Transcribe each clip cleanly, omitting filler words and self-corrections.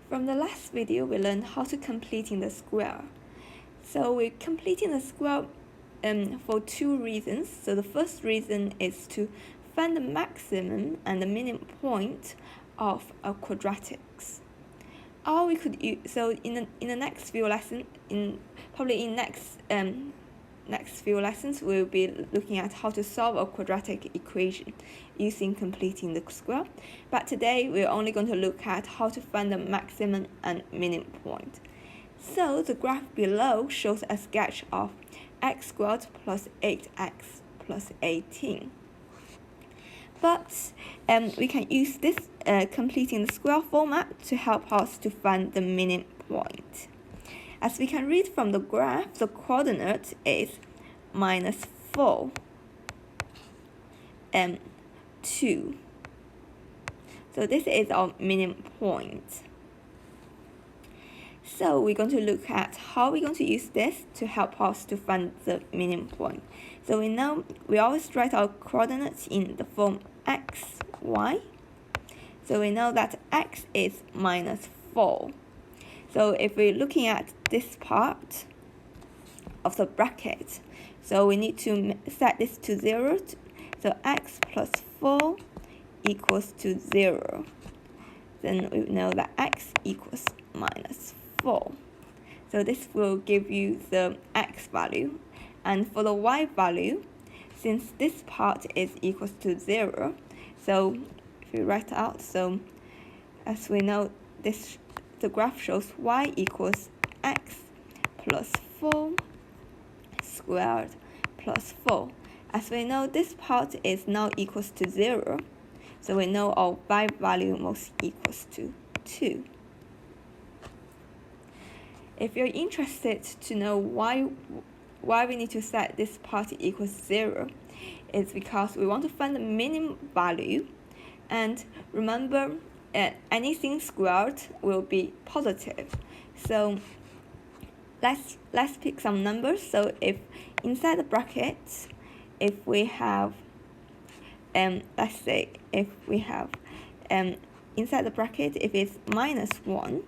From the last video, we learned how to completing the square. So we're completing the square for two reasons. So the first reason is to find the maximum and the minimum point of a quadratics. Or we could use, so in the next few lessons, next few lessons, we'll be looking at how to solve a quadratic equation using completing the square. But today, we're only going to look at how to find the maximum and minimum point. So the graph below shows a sketch of x squared plus 8x plus 18. But we can use this completing the square format to help us to find the minimum point. As we can read from the graph, the coordinate is -4 and 2. So this is our minimum point. So we're going to look at how we're going to use this to help us to find the minimum point. So we know we always write our coordinates in the form x, y. So we know that x is -4. So if we're looking at this part of the bracket, so we need to set this to 0. So x plus 4 equals to 0. Then we know that x equals -4. So this will give you the x value. And for the y value, since this part is equals to 0, so if we write out, so as we know, the graph shows y equals x plus 4 squared plus 4. As we know, this part is now equals to 0, so we know our y value must equals to 2. If you're interested to know why we need to set this part equals 0, it's because we want to find the minimum value. And remember, anything squared will be positive. So let's pick some numbers. So if inside the bracket, if we have let's say if we have inside the bracket, if it's -1,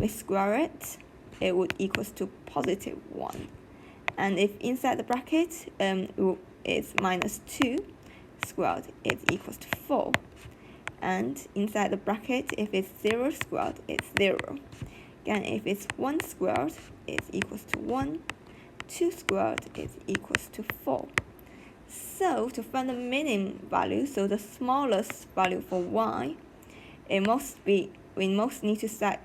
we square it, it would equals to +1. And if inside the bracket is -2 squared, it equals to 4. And inside the bracket, if it's 0 squared, it's 0. Again, if it's 1 squared, it's equals to 1. 2 squared is equals to 4. So to find the minimum value, so the smallest value for y, we must need to set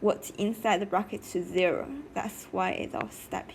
what's inside the bracket to 0. That's why it's our step